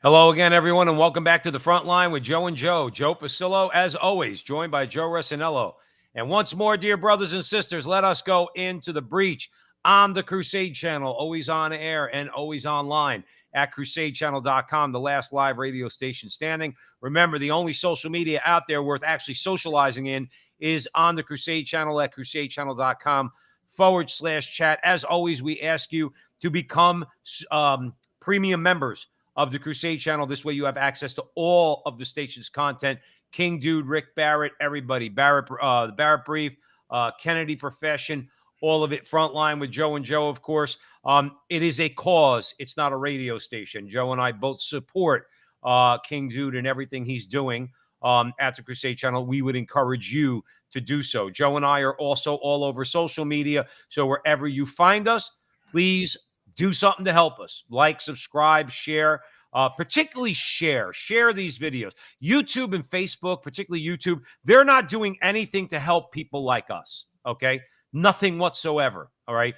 Hello again, everyone, and welcome back to the Frontline with Joe and Joe. Joe Pasillo, as always, joined by Joe Resinello. And once more, dear brothers and sisters, let us go into the breach on the Crusade channel, always on air and always online at crusadechannel.com, the last live radio station standing. Remember, the only social media out there worth actually socializing in is on the Crusade channel at crusadechannel.com/chat. As always, we ask you to become premium members of the Crusade channel. This way you have access to all of the station's content. King Dude, Rick Barrett, everybody, the Barrett Brief, Kennedy Profession, all of it. Frontline with Joe and Joe, of course. It is a cause. It's not a radio station. Joe and I both support King Dude and everything he's doing at the Crusade channel. We would encourage you to do so. Joe and I are also all over social media. So wherever you find us, please do something to help us. Like, subscribe, share, particularly share these videos. YouTube and Facebook, particularly YouTube, they're not doing anything to help people like us, okay? Nothing whatsoever, all right?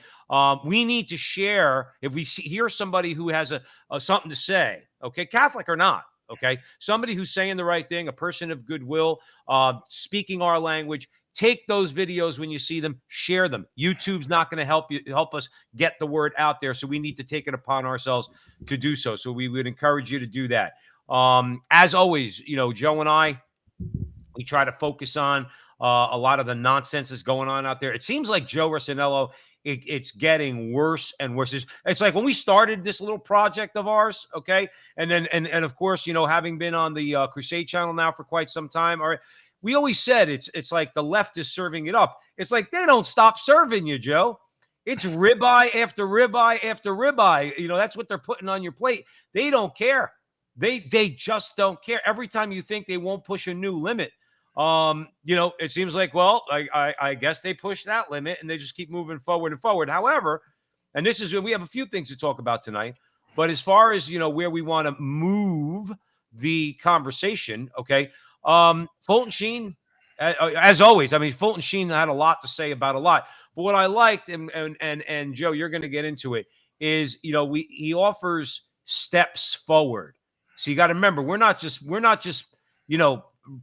We need to share if we hear somebody who has something to say, okay, Catholic or not, okay? Somebody who's saying the right thing, a person of goodwill, speaking our language. Take those videos when you see them, share them. YouTube's not going to help us get the word out there, so we need to take it upon ourselves to do so. So we would encourage you to do that. As always, Joe and I, we try to focus on a lot of the nonsense that's going on out there. It seems like Joe Resinello, it's getting worse and worse. It's like when we started this little project of ours, okay, and then and of course, having been on the Crusade channel now for quite some time, all right. We always said it's like the left is serving it up. It's like they don't stop serving you, Joe. It's ribeye after ribeye after ribeye. That's what they're putting on your plate. They don't care. They just don't care. Every time you think they won't push a new limit, it seems like, well, I guess they push that limit and they just keep moving forward and forward. However, and we have a few things to talk about tonight, but as far as, where we want to move the conversation, okay, Fulton Sheen, as always, I mean, Fulton Sheen had a lot to say about a lot. But what I liked, and Joe, you're going to get into it, is he offers steps forward. So you got to remember, we're not just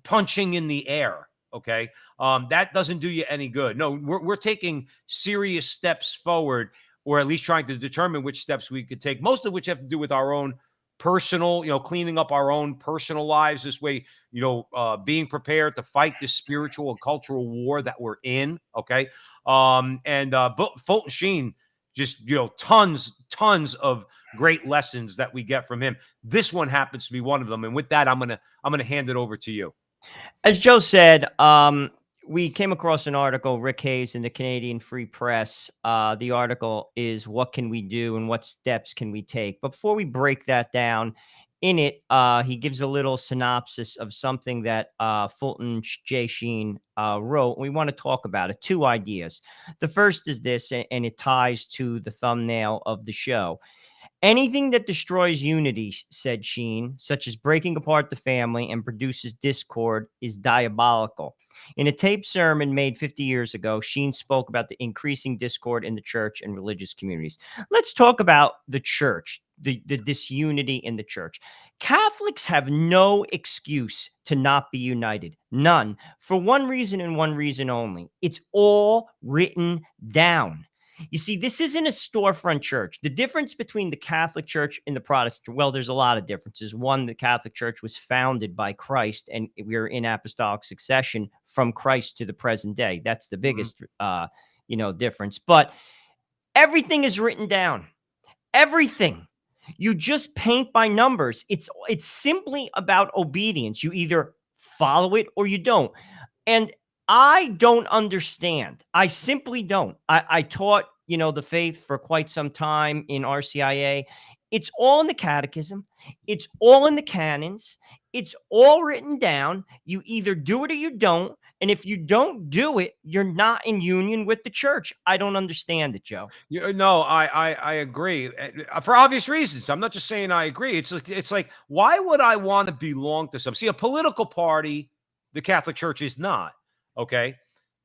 punching in the air. Okay, that doesn't do you any good. No, we're taking serious steps forward, or at least trying to determine which steps we could take. Most of which have to do with our own personal, cleaning up our own personal lives this way, being prepared to fight this spiritual and cultural war that we're in. Okay. But Fulton Sheen, just, tons of great lessons that we get from him. This one happens to be one of them. And with that, I'm going to hand it over to you. As Joe said, we came across an article, Rick Hayes in the Canadian Free Press. The article is "What Can We Do and What Steps Can We Take?" But before we break that down, in it, he gives a little synopsis of something that Fulton J. Sheen wrote. We want to talk about it. Two ideas. The first is this, and it ties to the thumbnail of the show. Anything that destroys unity, said Sheen, such as breaking apart the family and produces discord, is diabolical. In a taped sermon made 50 years ago, Sheen spoke about the increasing discord in the church and religious communities. Let's talk about the church, the disunity in the church. Catholics have no excuse to not be united. None. For one reason and one reason only. It's all written down. You see, this isn't a storefront church. The difference between the Catholic Church and the Protestant, well, there's a lot of differences. One, the Catholic Church was founded by Christ, and we're in apostolic succession from Christ to the present day. That's the biggest, difference. But everything is written down. Everything. You just paint by numbers. It's simply about obedience. You either follow it or you don't. And I don't understand. I simply don't. I taught, the faith for quite some time in RCIA. It's all in the catechism. It's all in the canons. It's all written down. You either do it or you don't. And if you don't do it, you're not in union with the church. I don't understand it, Joe. No, I agree for obvious reasons. I'm not just saying I agree. It's like, why would I want to belong to some? See, a political party, the Catholic Church is not. Okay.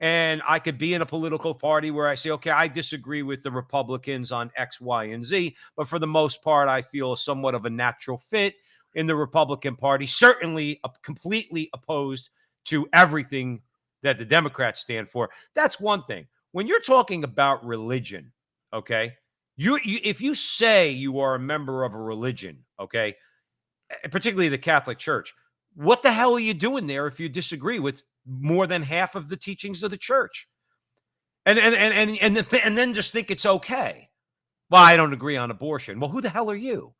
And I could be in a political party where I say, okay, I disagree with the Republicans on X, Y, and Z, but for the most part, I feel somewhat of a natural fit in the Republican Party, certainly completely opposed to everything that the Democrats stand for. That's one thing. When you're talking about religion, okay, you if you say you are a member of a religion, okay, particularly the Catholic Church, what the hell are you doing there if you disagree with more than half of the teachings of the church? And then just think it's okay. Well, I don't agree on abortion. Well, who the hell are you?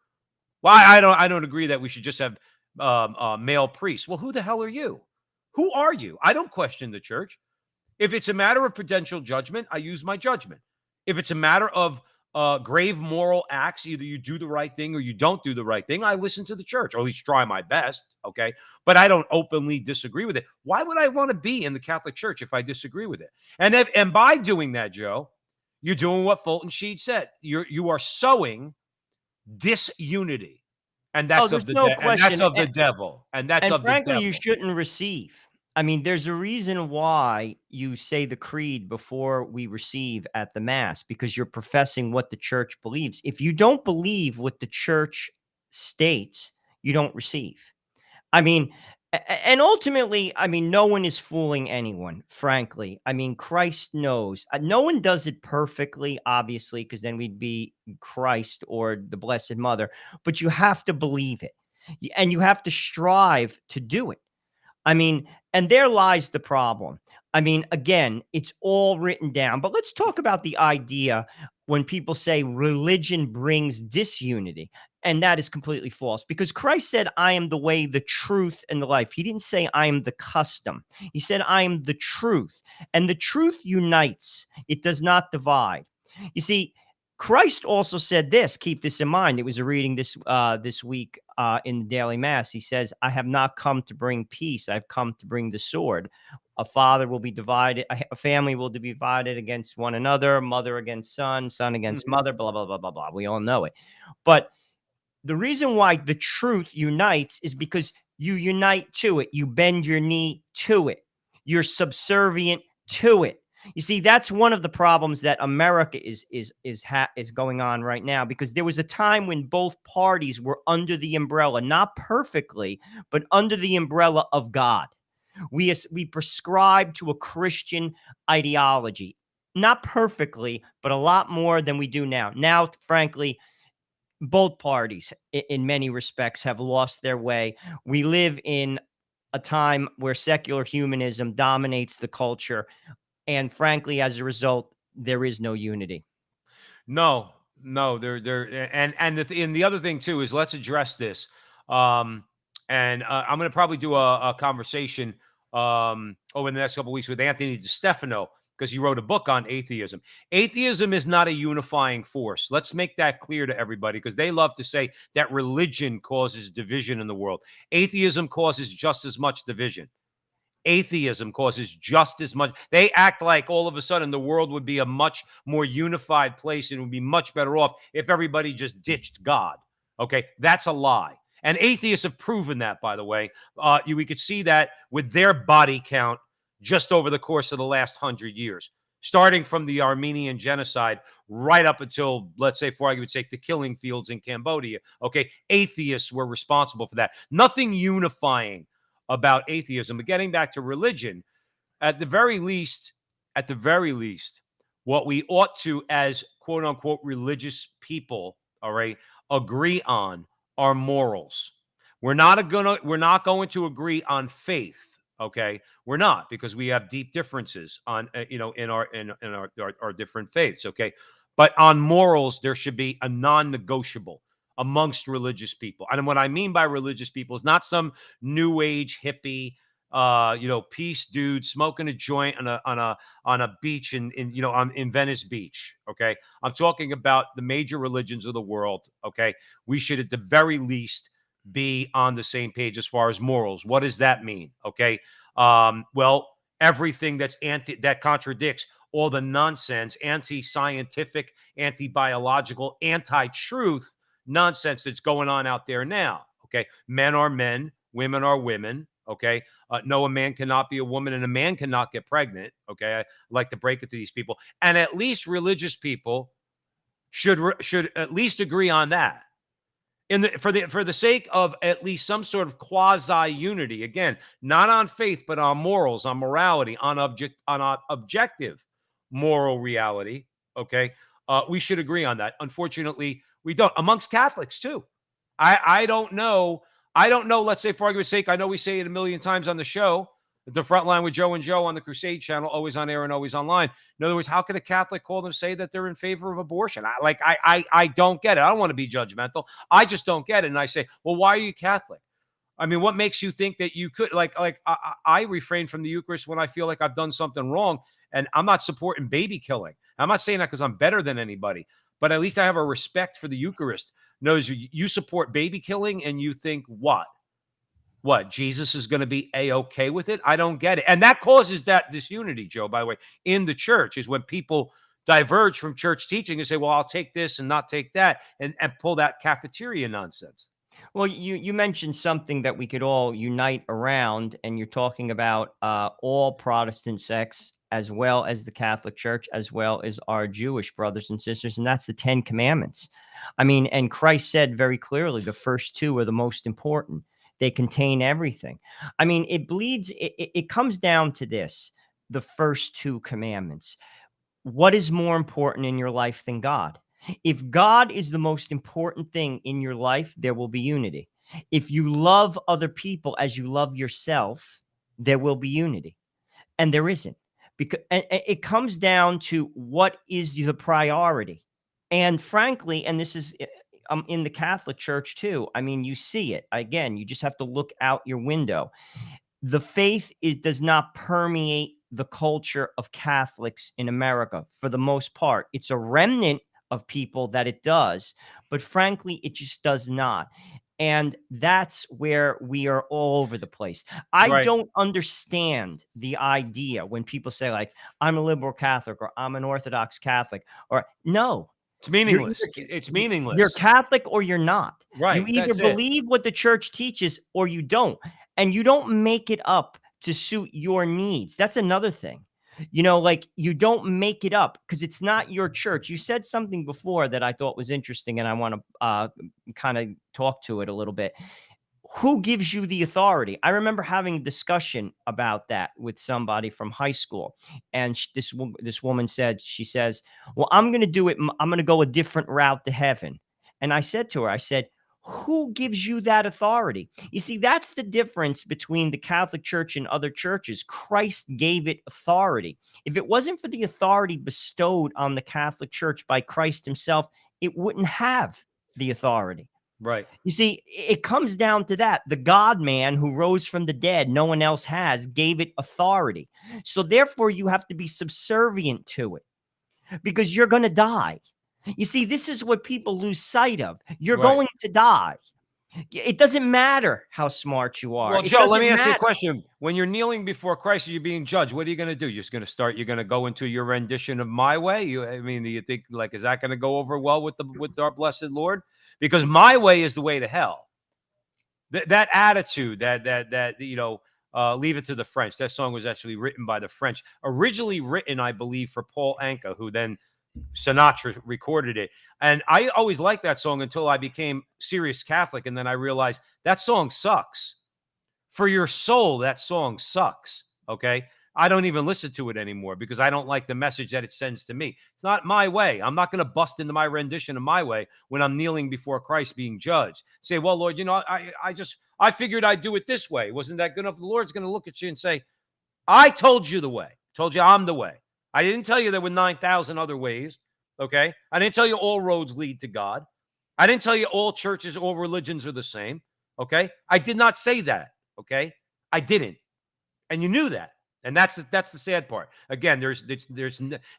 Well, I don't agree that we should just have male priests. Well, who the hell are you? Who are you? I don't question the church. If it's a matter of prudential judgment, I use my judgment. If it's a matter of grave moral acts, either you do the right thing or you don't do the right thing, I listen to the church, or at least try my best. Okay. But I don't openly disagree with it. Why would I want to be in the Catholic Church if I disagree with it? And by doing that, Joe, you're doing what Fulton Sheen said. You are sowing disunity. And Oh, that's there's of the no and that's question. of the devil. And that's And of the frankly, you devil. shouldn't receive. I mean, there's a reason why you say the creed before we receive at the Mass, because you're professing what the church believes. If you don't believe what the church states, you don't receive. I mean, and ultimately, I mean, no one is fooling anyone, frankly. I mean, Christ knows. No one does it perfectly, obviously, because then we'd be Christ or the Blessed Mother, but you have to believe it. And you have to strive to do it. I mean, and there lies the problem. I mean, again, it's all written down. But let's talk about the idea when people say religion brings disunity. And that is completely false, because Christ said, I am the way, the truth, and the life. He didn't say, I am the custom. He said, I am the truth. And the truth unites, it does not divide. You see, Christ also said this. Keep this in mind. It was a reading this week in the daily mass. He says, I have not come to bring peace. I've come to bring the sword. A father will be divided. A family will be divided against one another. Mother against son. Son against Mhm. mother. Blah, blah, blah, blah, blah. We all know it. But the reason why the truth unites is because you unite to it. You bend your knee to it. You're subservient to it. You see, that's one of the problems that America is going on right now, because there was a time when both parties were under the umbrella, not perfectly, but under the umbrella of God. We prescribe to a Christian ideology, not perfectly, but a lot more than we do now. Now, frankly, both parties, in many respects, have lost their way. We live in a time where secular humanism dominates the culture. And frankly, as a result, there is no unity. No, no, and the other thing too is, let's address this. Um, and I'm going to probably do a conversation over the next couple of weeks with Anthony DiStefano, because he wrote a book on atheism. Atheism is not a unifying force. Let's make that clear to everybody, because they love to say that religion causes division in the world. Atheism causes just as much division. Atheism causes just as much. They act like all of a sudden the world would be a much more unified place and would be much better off if everybody just ditched God. Okay, that's a lie. And atheists have proven that, by the way. We could see that with their body count just over the course of the last 100 years, starting from the Armenian genocide right up until, let's say, for argument's sake, the killing fields in Cambodia. Okay, atheists were responsible for that. Nothing unifying about atheism. But getting back to religion, at the very least, what we ought to, as quote unquote religious people, all right, agree on are morals. We're not going to agree on faith. Okay, we're not, because we have deep differences on in our different faiths. Okay, but on morals there should be a non-negotiable amongst religious people. And what I mean by religious people is not some new age hippie peace dude smoking a joint on a beach in Venice Beach. Okay, I'm talking about the major religions of the world. Okay, we should at the very least be on the same page as far as morals. What does that mean? Okay, well, everything that contradicts all the nonsense, anti-scientific, anti-biological, anti-truth nonsense that's going on out there now. Okay, men are men, women are women. Okay, no, a man cannot be a woman, and a man cannot get pregnant. Okay, I like to break it to these people, and at least religious people should at least agree on that. for the sake of at least some sort of quasi unity, again, not on faith, but on morals, on morality, on objective moral reality. Okay, we should agree on that. Unfortunately, we don't amongst Catholics too. I don't know. I don't know. Let's say, for argument's sake, I know we say it a million times on the show, the Frontline with Joe and Joe on the Crusade channel, always on air and always online. In other words, how could a Catholic call them, say that they're in favor of abortion? I don't get it. I don't want to be judgmental. I just don't get it. And I say, well, why are you Catholic? I mean, what makes you think that you could I refrain from the Eucharist when I feel like I've done something wrong, and I'm not supporting baby killing. I'm not saying that because I'm better than anybody, but at least I have a respect for the Eucharist. Knows you support baby killing, and you think what? What, Jesus is going to be A-okay with it? I don't get it. And that causes that disunity, Joe, by the way, in the church, is when people diverge from church teaching and say, well, I'll take this and not take that, and pull that cafeteria nonsense. Well, you mentioned something that we could all unite around, and you're talking about all Protestant sects, as well as the Catholic Church, as well as our Jewish brothers and sisters, and that's the 10 Commandments. I mean, and Christ said very clearly, the first two are the most important. They contain everything. I mean, it comes down to this, the first two commandments. What is more important in your life than God? If God is the most important thing in your life, there will be unity. If you love other people as you love yourself, there will be unity. And there isn't. Because it comes down to what is the priority. And frankly, and this is in the Catholic Church too. I mean, you see it. Again, you just have to look out your window. The faith does not permeate the culture of Catholics in America for the most part. It's a remnant of people that it does, but frankly, it just does not. And that's where we are all over the place. I Right. don't understand the idea when people say, like, I'm a liberal Catholic or I'm an Orthodox Catholic, or no. It's You're meaningless. either It's you're meaningless. Catholic or you're not. You Right. either That's it. believe what the church teaches or you don't. And you don't make it up to suit your needs. That's another thing. Like, you don't make it up because it's not your church. You said something before that I thought was interesting, and I want to kind of talk to it a little bit. Who gives you the authority? I remember having a discussion about that with somebody from high school. And this woman she says, well, I'm going to do it. I'm going to go a different route to heaven. And I said to her, I said, who gives you that authority? You see, that's the difference between the Catholic Church and other churches. Christ gave it authority. If it wasn't for the authority bestowed on the Catholic Church by Christ himself, it wouldn't have the authority. Right. You see, it comes down to that. The God man who rose from the dead, no one else has, gave it authority. So therefore, you have to be subservient to it because you're going to die. You see, this is what people lose sight of. You're Right. going to die. It doesn't matter how smart you are. Well, It Joe, let doesn't me ask you a matter. question. When you're kneeling before Christ, you're being judged. What are you going to do? You're just going to start. You're going to go into your rendition of my way. Do you think, like, is that going to go over well with our blessed Lord? Because my way is the way to hell. That attitude, leave it to the French. That song was actually written by the French, originally written, I believe, for Paul Anka, who then Sinatra recorded it. And I always liked that song until I became serious Catholic. And then I realized that song sucks. For your soul, that song sucks. Okay. I don't even listen to it anymore because I don't like the message that it sends to me. It's not my way. I'm not going to bust into my rendition of my way when I'm kneeling before Christ being judged. Say, well, Lord, I figured I'd do it this way. Wasn't that good enough? The Lord's going to look at you and say, I told you the way. Told you I'm the way. I didn't tell you there were 9,000 other ways. Okay. I didn't tell you all roads lead to God. I didn't tell you all churches, all religions are the same. Okay. I did not say that. Okay. I didn't. And you knew that. And that's the sad part. Again,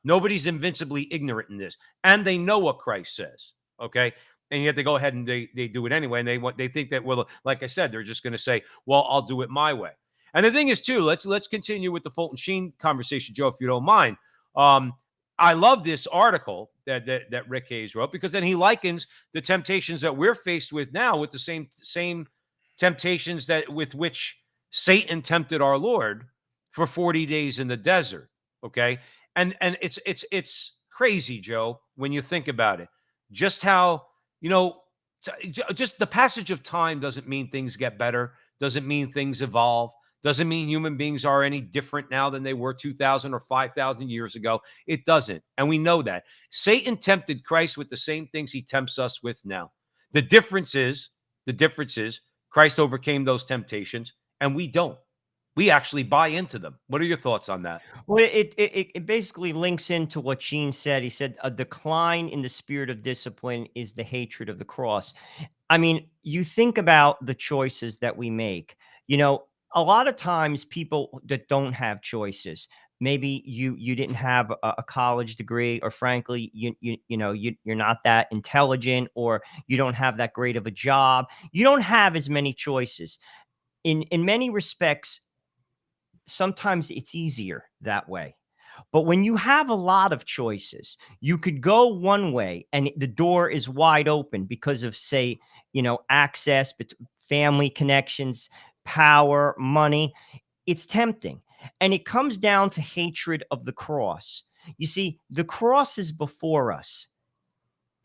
nobody's invincibly ignorant in this, and they know what Christ says. Okay. And yet they go ahead and they do it anyway. And they think that, well, like I said, they're just going to say, well, I'll do it my way. And the thing is, too, let's continue with the Fulton Sheen conversation, Joe, if you don't mind. I love this article that Rick Hayes wrote, because then he likens the temptations that we're faced with now with the same temptations with which Satan tempted our Lord for 40 days in the desert. Okay. And it's crazy, Joe, when you think about it, just how, So just the passage of time doesn't mean things get better, doesn't mean things evolve, doesn't mean human beings are any different now than they were 2,000 or 5,000 years ago. It doesn't. And we know that. Satan tempted Christ with the same things he tempts us with now. The difference is Christ overcame those temptations and we don't. We actually buy into them. What are your thoughts on that? Well, it basically links into what Gene said. He said a decline in the spirit of discipline is the hatred of the cross. I mean, you think about the choices that we make. You know, a lot of times people that don't have choices, maybe you didn't have a college degree, or frankly, you're not that intelligent, or you don't have that great of a job. You don't have as many choices. In many respects, sometimes it's easier that way. But when you have a lot of choices, you could go one way and the door is wide open because of, say, access, but family connections, power, money. It's tempting. And it comes down to hatred of the cross. You see, the cross is before us,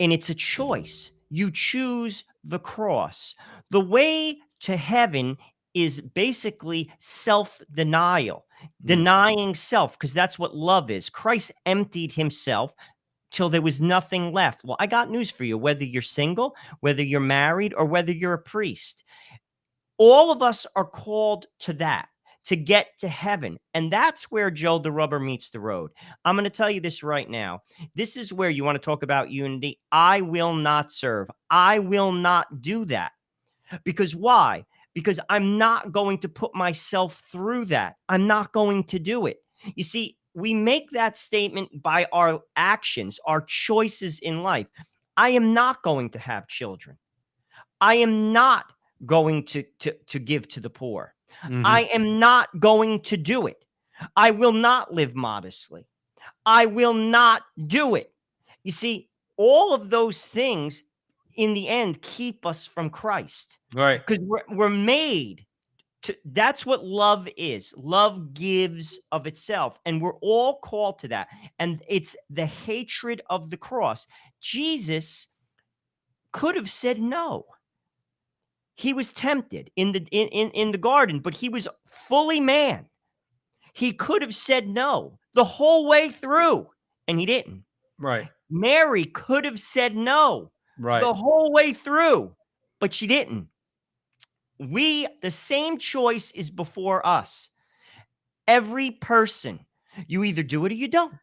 and it's a choice. You choose the cross. The way to heaven is basically self-denial, denying self, because that's what love is. Christ emptied himself till there was nothing left. Well, I got news for you. Whether you're single, whether you're married, or whether you're a priest, all of us are called to that, to get to heaven. And that's where, Joe, the rubber meets the road. I'm going to tell you this right now. This is where you want to talk about unity. I will not serve. I will not do that. Because why? Because I'm not going to put myself through that. I'm not going to do it. You see, we make that statement by our actions, our choices in life. I am not going to have children. I am not going to give to the poor. I am not going to do it. I will not live modestly. I will not do it. You see, all of those things in the end keep us from Christ. Right. Because we're made to, that's what love is. Love gives of itself. And we're all called to that. And it's the hatred of the cross. Jesus could have said no. He was tempted in the garden, but he was fully man. He could have said no the whole way through, and he didn't. Right. Mary could have said no Right. the whole way through, but she didn't. The same choice is before us. Every person, you either do it or you don't.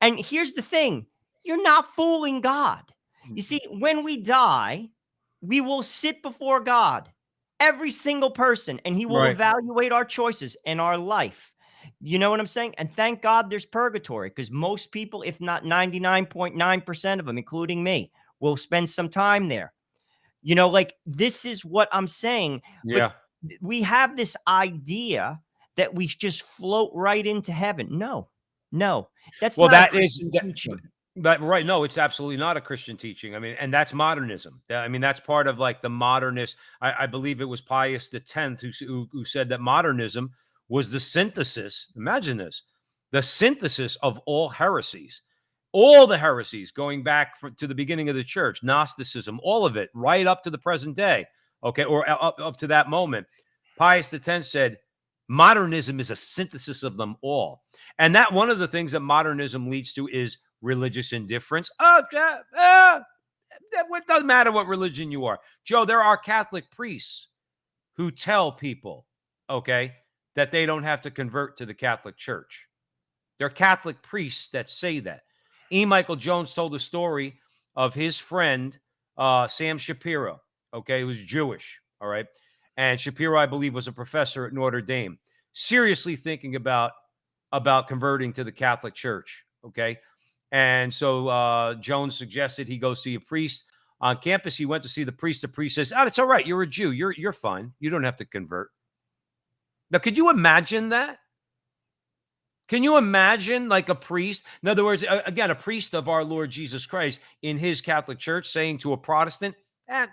And here's the thing, you're not fooling God. You see, when we die, we will sit before God, every single person, and he will Right. evaluate our choices and our life. You know what I'm saying? And thank God there's purgatory, because most people, if not 99.9% of them, including me, will spend some time there. Like, this is what I'm saying. Yeah. But we have this idea that we just float right into heaven. No, that's Well, not a that is Christian that, teaching. but right. No, it's absolutely not a Christian teaching. I mean, and that's modernism. I mean, that's part of like the modernist. I believe it was Pius X who said that modernism was the synthesis. Imagine this, the synthesis of all heresies, all the heresies going back to the beginning of the church, Gnosticism, all of it, right up to the present day. Okay, or up to that moment. Pius X said, modernism is a synthesis of them all. And that one of the things that modernism leads to is religious indifference. It doesn't matter what religion you are. Joe, there are Catholic priests who tell people, okay, that they don't have to convert to the Catholic Church. They're Catholic priests that say that. E. Michael Jones told a story of his friend, Sam Shapiro, okay, who's Jewish, all right? And Shapiro, I believe, was a professor at Notre Dame, seriously thinking about converting to the Catholic Church, okay? And so Jones suggested he go see a priest on campus. He went to see the priest. The priest says, "Oh, it's all right. You're a Jew. You're fine. You don't have to convert." Now, could you imagine that? Can you imagine like a priest? In other words, again, a priest of our Lord Jesus Christ in his Catholic Church saying to a Protestant,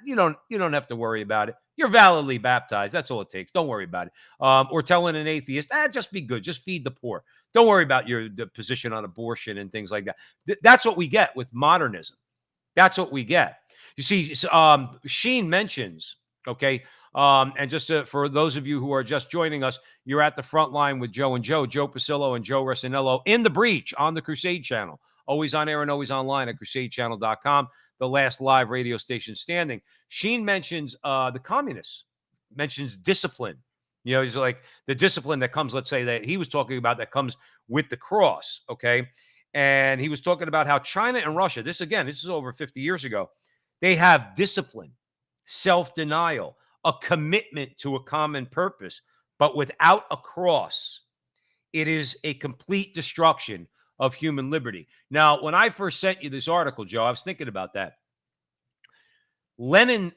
you don't have to worry about it. You're validly baptized. That's all it takes. Don't worry about it. Or telling an atheist, just be good. Just feed the poor. Don't worry about the position on abortion and things like that. That's what we get with modernism. That's what we get. You see, Sheen mentions, okay, and just for those of you who are just joining us, you're at the front line with Joe and Joe Pasillo and Joe Resinello in the breach on the Crusade channel. Always on air and always online at crusadechannel.com, the last live radio station standing. Sheen mentions the communists, mentions discipline. You know, he's like the discipline that comes, let's say, that he was talking about that comes with the cross, okay? And he was talking about how China and Russia, this is over 50 years ago, they have discipline, self-denial, a commitment to a common purpose. But without a cross, it is a complete destruction of human liberty. Now, when I first sent you this article, Joe, I was thinking about that. Lenin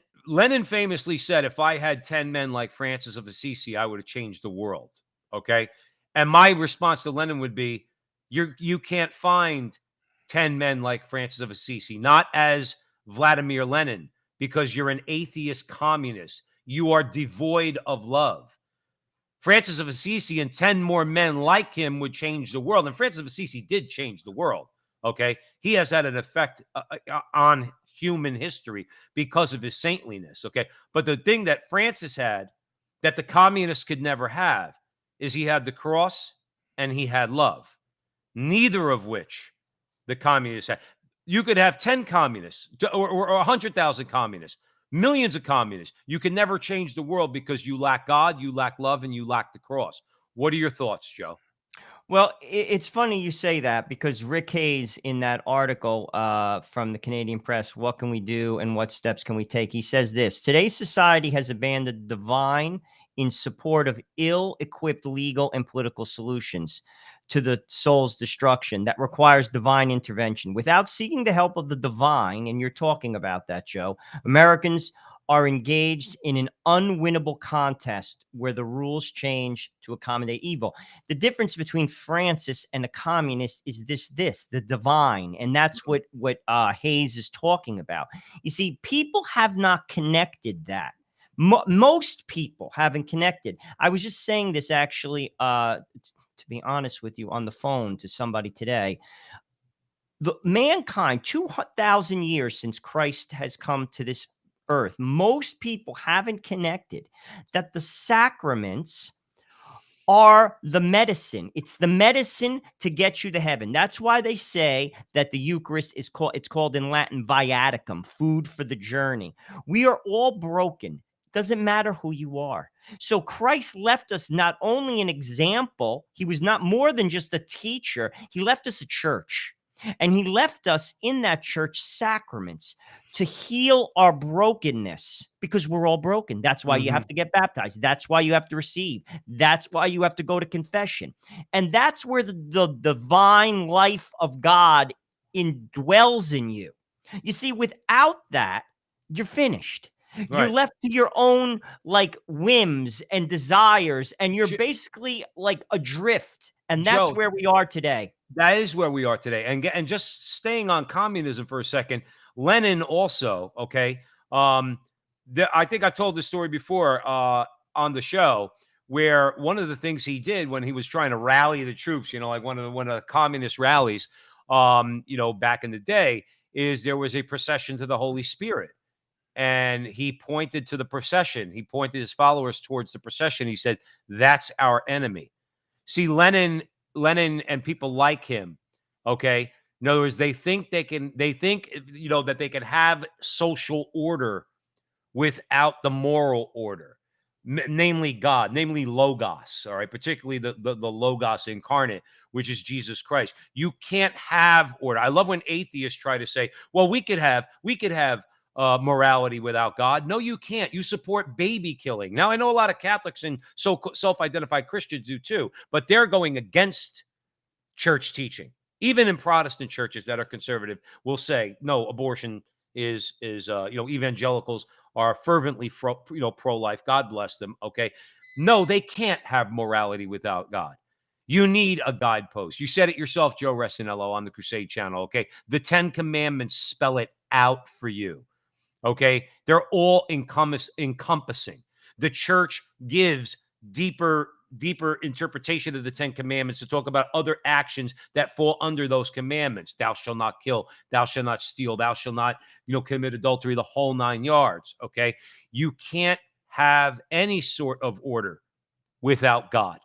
famously said, if I had 10 men like Francis of Assisi, I would have changed the world. Okay. And my response to Lenin would be, you can't find 10 men like Francis of Assisi, not as Vladimir Lenin, because you're an atheist communist. You are devoid of love. Francis of Assisi and 10 more men like him would change the world. And Francis of Assisi did change the world. Okay. He has had an effect on human history because of his saintliness. Okay. But the thing that Francis had that the communists could never have is he had the cross and he had love, neither of which the communists had. You could have 10 communists or 100,000 communists, millions of communists. You can never change the world because you lack God, you lack love, and you lack the cross. What are your thoughts, Joe? Well, it's funny you say that, because Rick Hayes, in that article from the Canadian Press, What Can We Do and What Steps Can We Take? He says this: today's society has abandoned the divine in support of ill-equipped legal and political solutions to the soul's destruction that requires divine intervention. Without seeking the help of the divine, and you're talking about that, Joe, Americans are engaged in an unwinnable contest where the rules change to accommodate evil. The difference between Francis and a communist is the divine. And that's what Hayes is talking about. You see, people have not connected that. Most people haven't connected. I was just saying this actually, to be honest with you, on the phone to somebody today. The mankind, 2,000 years since Christ has come to this earth, most people haven't connected that the sacraments are the medicine. It's the medicine to get you to heaven. That's why they say that the Eucharist is called in Latin viaticum, food for the journey. We are all broken. Doesn't matter who you are. So Christ left us not only an example, he was not more than just a teacher, he left us a church. And he left us in that church sacraments to heal our brokenness, because we're all broken. That's why you have to get baptized. That's why you have to receive. That's why you have to go to confession. And that's where the divine life of God indwells in you. You see, without that, you're finished. You're Right. left to your own like whims and desires, and you're basically like adrift. And that's Joe, where we are today. that is where we are today. And just staying on communism for a second, Lenin also, okay. I think I told this story before on the show, where one of the things he did when he was trying to rally the troops, you know, like one of the communist rallies, you know, back in the day, is there was a procession to the Holy Spirit. And he pointed to the procession. He pointed his followers towards the procession. He said, "That's our enemy." See, Lenin and people like him, okay? In other words, they think, you know, that they can have social order without the moral order, namely God, namely Logos, all right? Particularly the Logos incarnate, which is Jesus Christ. You can't have order. I love when atheists try to say, well, we could have morality without God. No, you can't. You support baby killing. Now, I know a lot of Catholics and self-identified Christians do too, but they're going against church teaching. Even in Protestant churches that are conservative will say, no, abortion is you know, evangelicals are fervently pro-life. God bless them. Okay. No, they can't have morality without God. You need a guidepost. You said it yourself, Joe Resinello, on the Crusade channel. Okay. The 10 Commandments spell it out for you. Okay. They're all encompassing. The church gives deeper deeper interpretation of the 10 commandments to talk about other actions that fall under those commandments. Thou shalt not kill, thou shalt not steal, thou shalt not, commit adultery, the whole 9 yards. Okay. You can't have any sort of order without God.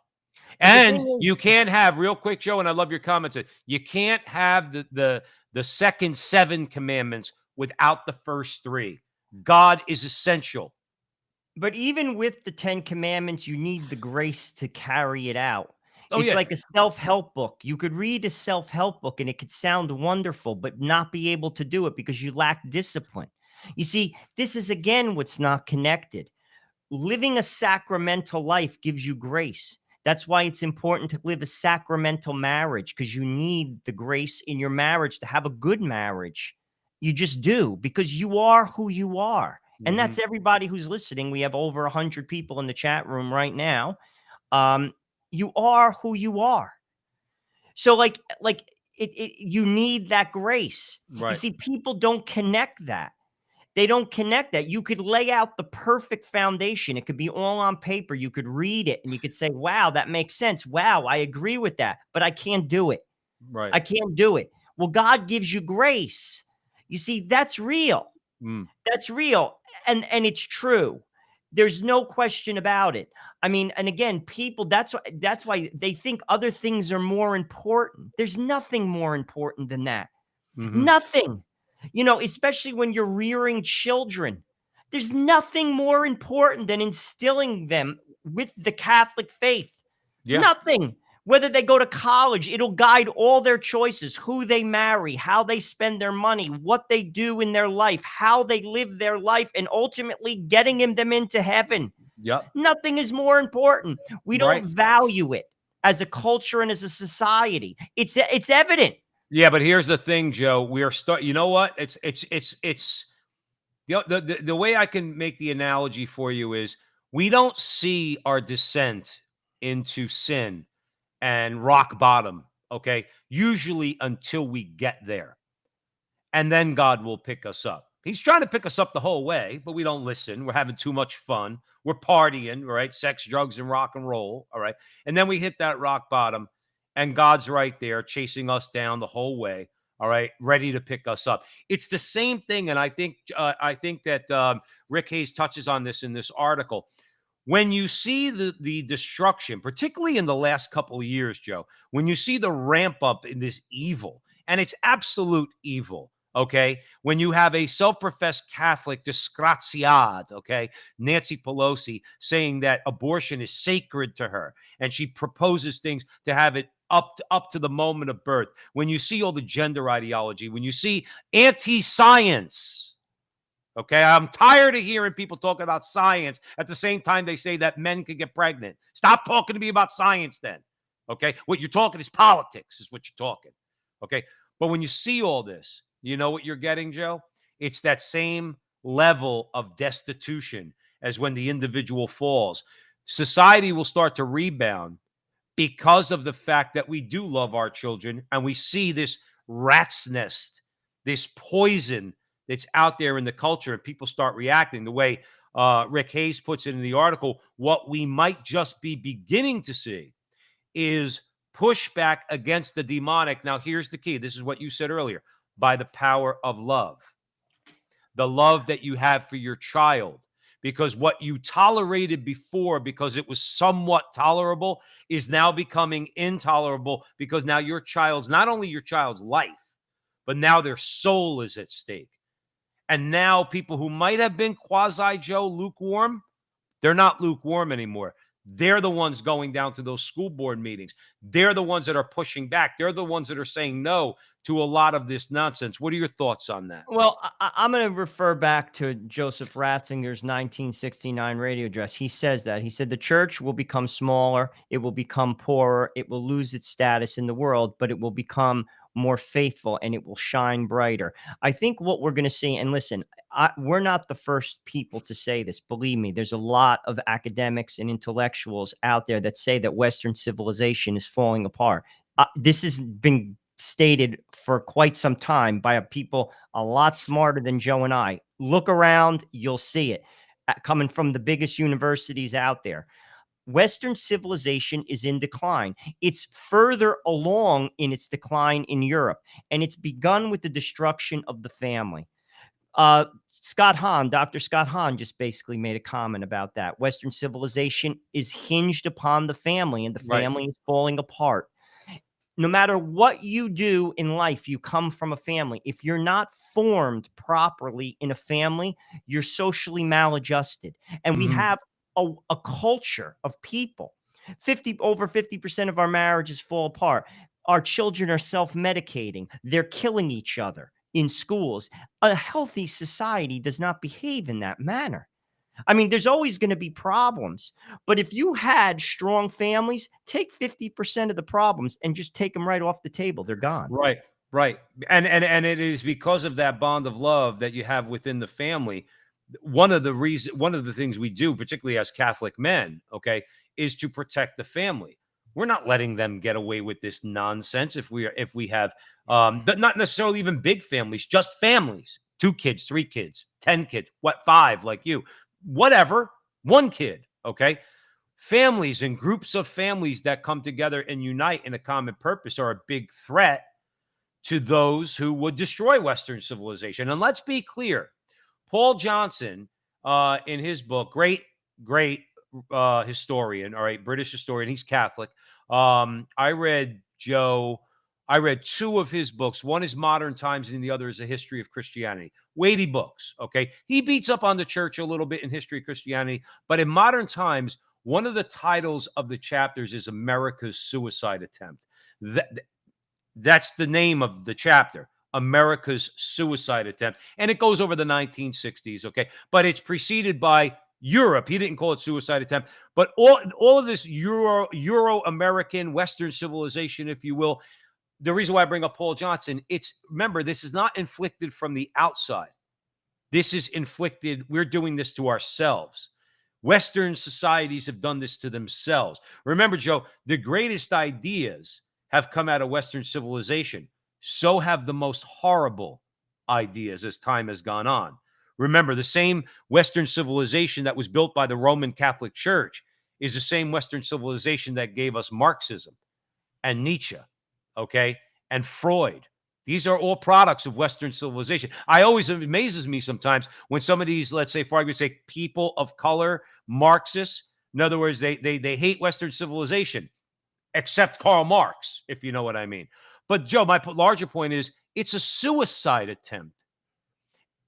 And you can't have, real quick, Joe, and I love your comments, you can't have the second 7 commandments without the first 3. God is essential. But even with the 10 commandments, you need the grace to carry it out. Oh, It's yeah. like a self-help book. You could read a self-help book and it could sound wonderful, but not be able to do it because you lack discipline. You see, this is again what's not connected. Living a sacramental life gives you grace. That's why it's important to live a sacramental marriage, because you need the grace in your marriage to have a good marriage. You just do, because you are who you are. And that's everybody who's listening. We have over 100 people in the chat room right now. You are who you are. So you need that grace. Right. You see, people don't connect that. They don't connect that. You could lay out the perfect foundation. It could be all on paper. You could read it and you could say, wow, that makes sense. Wow, I agree with that, but I can't do it. Right. I can't do it. Well, God gives you grace. You see, that's real. That's real. And it's true. There's no question about it. I mean, and again, people, that's why they think other things are more important. There's nothing more important than that. Nothing. Especially when you're rearing children, there's nothing more important than instilling them with the Catholic faith. Yeah. Nothing. Whether they go to college, it'll guide all their choices, who they marry, how they spend their money, what they do in their life, how they live their life, and ultimately getting them into heaven. Yep. Nothing is more important. We don't value it as a culture and as a society. It's evident. Yeah, but here's the thing, Joe. We are you know what? It's the way I can make the analogy for you is we don't see our descent into sin and rock bottom, okay? Usually until we get there. And then God will pick us up. He's trying to pick us up the whole way, but we don't listen. We're having too much fun. We're partying, right? Sex, drugs, and rock and roll, all right? And then we hit that rock bottom, and God's right there chasing us down the whole way, all right, ready to pick us up. It's the same thing, and I think that Rick Hayes touches on this in this article. When you see the destruction, particularly in the last couple of years, Joe, when you see the ramp up in this evil, and it's absolute evil, okay? When you have a self-professed Catholic disgraziad, okay, Nancy Pelosi, saying that abortion is sacred to her, and she proposes things to have it up to the moment of birth. When you see all the gender ideology, when you see anti-science, okay, I'm tired of hearing people talking about science at the same time they say that men can get pregnant. Stop talking to me about science then, okay? What you're talking is politics is what you're talking, okay? But when you see all this, you know what you're getting, Joe? It's that same level of destitution as when the individual falls. Society will start to rebound because of the fact that we do love our children and we see this rat's nest, this poison that's out there in the culture, and people start reacting the way Rick Hayes puts it in the article. What we might just be beginning to see is pushback against the demonic. Now, here's the key. This is what you said earlier, by the power of love, the love that you have for your child. Because what you tolerated before, because it was somewhat tolerable, is now becoming intolerable, because now your child's, not only your child's life, but now their soul is at stake. And now people who might have been quasi-Joe lukewarm, they're not lukewarm anymore. They're the ones going down to those school board meetings. They're the ones that are pushing back. They're the ones that are saying no to a lot of this nonsense. What are your thoughts on that? Well, I'm going to refer back to Joseph Ratzinger's 1969 radio address. He says that. He said, the church will become smaller. It will become poorer. It will lose its status in the world, but it will become more faithful and it will shine brighter. I think what we're going to see, and listen, we're not the first people to say this. Believe me, there's a lot of academics and intellectuals out there that say that Western civilization is falling apart. This has been stated for quite some time by people a lot smarter than Joe and I. Look around, you'll see it coming from the biggest universities out there. Western civilization is in decline. It's further along in its decline in Europe, and it's begun with the destruction of the family. Uh, Dr. Scott Hahn just basically made a comment about that. Western civilization is hinged upon the family, and the Right. family is falling apart. No matter what you do in life, you come from a family. If you're not formed properly in a family, you're socially maladjusted. And we Mhm. have a culture of people. Over 50% of our marriages fall apart. Our children are self-medicating. They're killing each other in schools. A healthy society does not behave in that manner. I mean, there's always going to be problems, but if you had strong families, take 50% of the problems and just take them right off the table. They're gone. Right, right. And it is because of that bond of love that you have within the family. One of the things we do, particularly as Catholic men, okay, is to protect the family. We're not letting them get away with this nonsense if we have not necessarily even big families, just families, 2 kids, 3 kids, 10 kids, what, 5 like you, whatever, 1 kid, okay? Families and groups of families that come together and unite in a common purpose are a big threat to those who would destroy Western civilization. And let's be clear, Paul Johnson, in his book, great historian, all right, British historian, he's Catholic. I read Joe. I read 2 of his books. One is Modern Times, and the other is A History of Christianity. Weighty books. Okay, he beats up on the church a little bit in History of Christianity, but in Modern Times, one of the titles of the chapters is America's Suicide Attempt. That, that's the name of the chapter, America's Suicide Attempt. And it goes over the 1960s, okay? But it's preceded by Europe. He didn't call it suicide attempt, but all of this Euro-American Western civilization, if you will. The reason why I bring up Paul Johnson, remember, this is not inflicted from the outside. This is inflicted, we're doing this to ourselves. Western societies have done this to themselves. Remember, Joe, the greatest ideas have come out of Western civilization. So have the most horrible ideas as time has gone on. Remember, the same Western civilization that was built by the Roman Catholic Church is the same Western civilization that gave us Marxism and Nietzsche, okay, and Freud. These are all products of Western civilization. It amazes me sometimes when some of these, let's say, for argument's sake, people of color, Marxists, in other words, they hate Western civilization, except Karl Marx, if you know what I mean. But Joe, my larger point is it's a suicide attempt.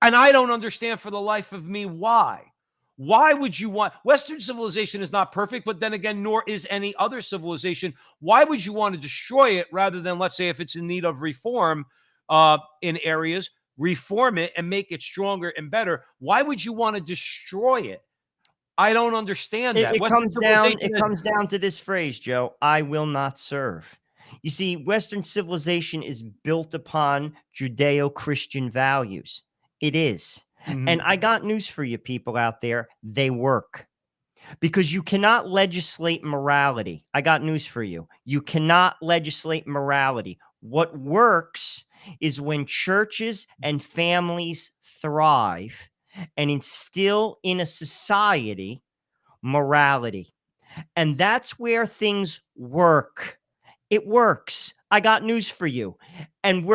And I don't understand for the life of me why. Why would you want Western civilization is not perfect, but then again, nor is any other civilization. Why would you want to destroy it rather than, let's say, if it's in need of reform in areas, reform it and make it stronger and better? Why would you want to destroy it? I don't understand that. It Western comes down civilization it is, comes down to this phrase, Joe, I will not serve. You see, Western civilization is built upon Judeo-Christian values. It is. And Mhm. I got news for you people out there, they work. Because you cannot legislate morality. I got news for you. You cannot legislate morality. What works is when churches and families thrive and instill in a society morality. And that's where things work. It works. I got news for you. And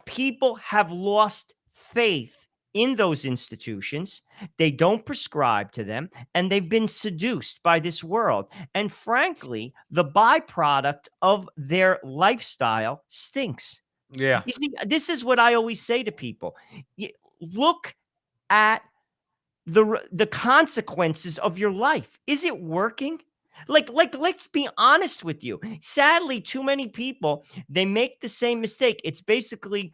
people have lost faith in those institutions. They don't prescribe to them, and they've been seduced by this world. And frankly, the byproduct of their lifestyle stinks. Yeah. You see, this is what I always say to people. Look at the consequences of your life. Is it working? Let's be honest with you. Sadly, too many people, they make the same mistake. It's basically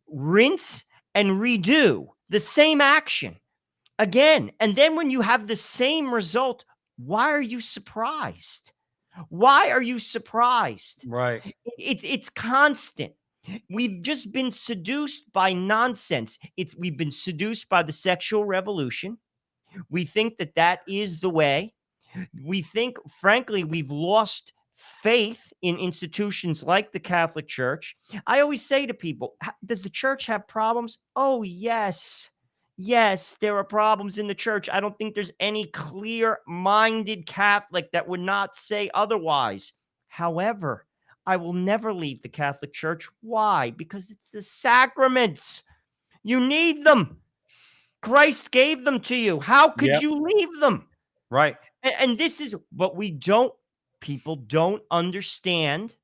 rinse and redo the same action again. And then when you have the same result, why are you surprised? Why are you surprised? Right. It's constant. We've just been seduced by nonsense. We've been seduced by the sexual revolution. We think that that is the way. We think, frankly, we've lost faith in institutions like the Catholic Church. I always say to people, does the church have problems? Oh, yes. Yes, there are problems in the church. I don't think there's any clear-minded Catholic that would not say otherwise. However, I will never leave the Catholic Church. Why? Because it's the sacraments. You need them. Christ gave them to you. How could Yep. you leave them? Right. And this is what people don't understand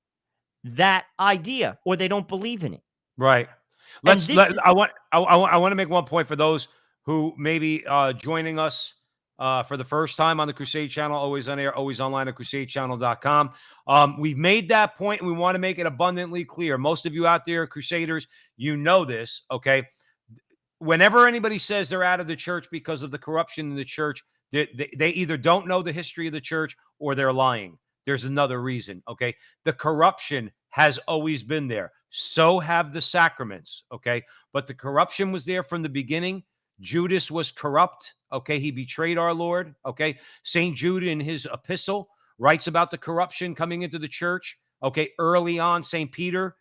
that idea, or they don't believe in it. Right. And Let's this let is I want to make one point for those who may be joining us for the first time on the Crusade channel, always on air, always online at crusadechannel.com. We've made that point and we want to make it abundantly clear. Most of you out there, Crusaders, you know this, okay? Whenever anybody says they're out of the church because of the corruption in the church, they either don't know the history of the church or they're lying. There's another reason, okay? The corruption has always been there. So have the sacraments, okay? But the corruption was there from the beginning. Judas was corrupt, okay? He betrayed our Lord, okay? St. Jude in his epistle writes about the corruption coming into the church, okay? Early on, St. Peter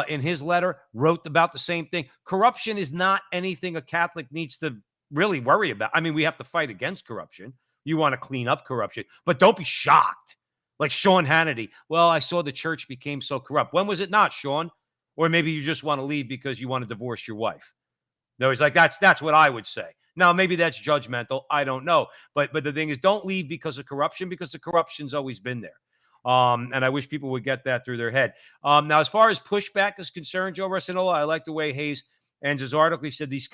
in his letter wrote about the same thing. Corruption is not anything a Catholic needs to really worry about. I mean, we have to fight against corruption. You want to clean up corruption, but don't be shocked. Like Sean Hannity. Well, I saw the church became so corrupt. When was it not, Sean? Or maybe you just want to leave because you want to divorce your wife. No, he's like, that's what I would say. Now, maybe that's judgmental. I don't know. But the thing is, don't leave because of corruption, because the corruption's always been there. And I wish people would get that through their head. Now, as far as pushback is concerned, Joe Rosinola, I like the way Hayes ends his article. He said these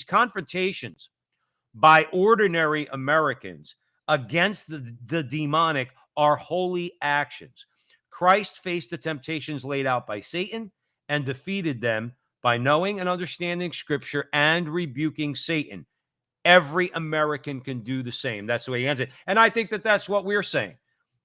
confrontations by ordinary Americans against the demonic are holy actions. Christ faced the temptations laid out by Satan and defeated them by knowing and understanding Scripture and rebuking Satan. Every American can do the same. That's the way he ends it. And I think that that's what we're saying.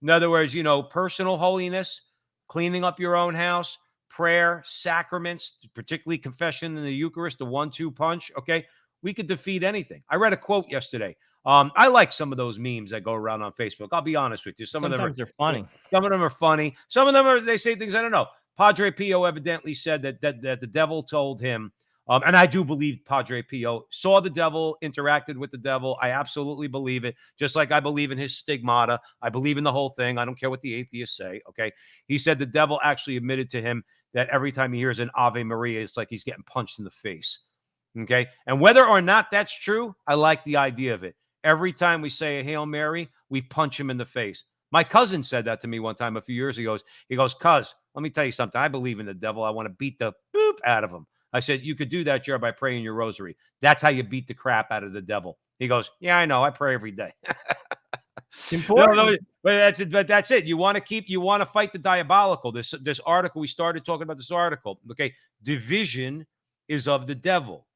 In other words, personal holiness, cleaning up your own house, prayer, sacraments, particularly confession and the Eucharist, the 1-2 punch. Okay. We could defeat anything. I read a quote yesterday. I like some of those memes that go around on Facebook. I'll be honest with you. sometimes they're funny. Some of them are funny. Some of them they say things I don't know. Padre Pio evidently said that the devil told him, and I do believe Padre Pio saw the devil, interacted with the devil. I absolutely believe it. Just like I believe in his stigmata. I believe in the whole thing. I don't care what the atheists say. Okay. He said the devil actually admitted to him that every time he hears an Ave Maria, it's like he's getting punched in the face. Okay. And whether or not that's true, I like the idea of it. Every time we say a Hail Mary, we punch him in the face. My cousin said that to me one time a few years ago. He goes, "Cuz, let me tell you something. I believe in the devil. I want to beat the boop out of him." I said, "You could do that, Joe, by praying your rosary. That's how you beat the crap out of the devil." He goes, "Yeah, I know. I pray every day." It's important. But that's it. But that's it. You want to fight the diabolical. This article, we started talking about this article. Okay. Division is of the devil.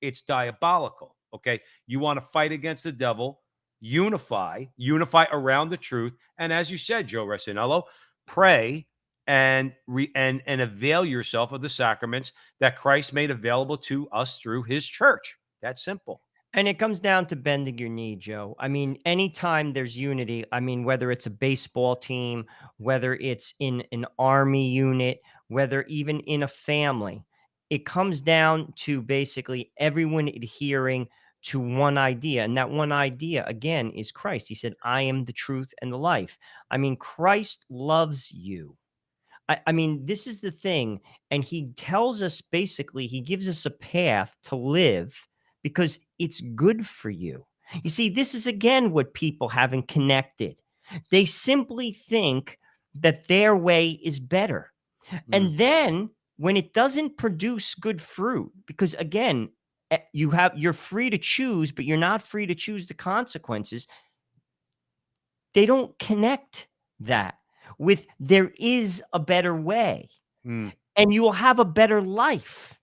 It's diabolical. Okay. You want to fight against the devil, unify around the truth. And as you said, Joe Resinello, pray and avail yourself of the sacraments that Christ made available to us through his church. That's simple. And it comes down to bending your knee, Joe. I mean, anytime there's unity, I mean, whether it's a baseball team, whether it's in an army unit, whether even in a family, it comes down to basically everyone adhering to one idea. And that one idea, again, is Christ. He said, "I am the truth and the life." I mean, Christ loves you. I mean, this is the thing. And he tells us basically, he gives us a path to live because it's good for you. You see, this is again what people haven't connected. They simply think that their way is better. And then when it doesn't produce good fruit, because again, you're free to choose, but you're not free to choose the consequences. They don't connect that with there is a better way and you will have a better life.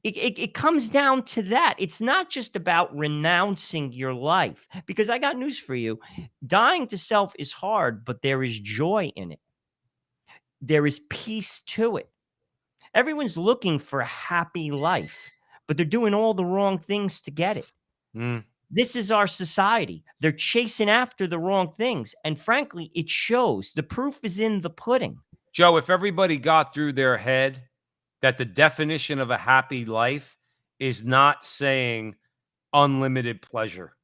It comes down to that. It's not just about renouncing your life, because I got news for you. Dying to self is hard, but there is joy in it. There is peace to it. Everyone's looking for a happy life, but they're doing all the wrong things to get it. This is our society. They're chasing after the wrong things. And frankly, it shows. The proof is in the pudding. Joe, if everybody got through their head that the definition of a happy life is not saying unlimited pleasure.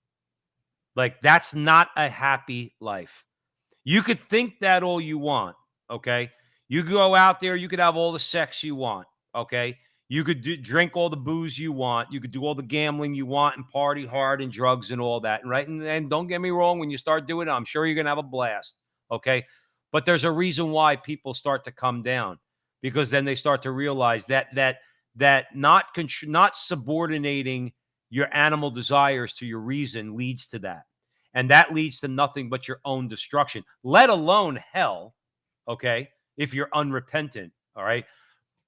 Like, that's not a happy life. You could think that all you want, okay? You could go out there, you could have all the sex you want, okay? You could drink all the booze you want. You could do all the gambling you want and party hard and drugs and all that, right? And don't get me wrong, when you start doing it, I'm sure you're going to have a blast, okay? But there's a reason why people start to come down, because then they start to realize that not subordinating your animal desires to your reason leads to that. And that leads to nothing but your own destruction, let alone hell, okay, if you're unrepentant, all right?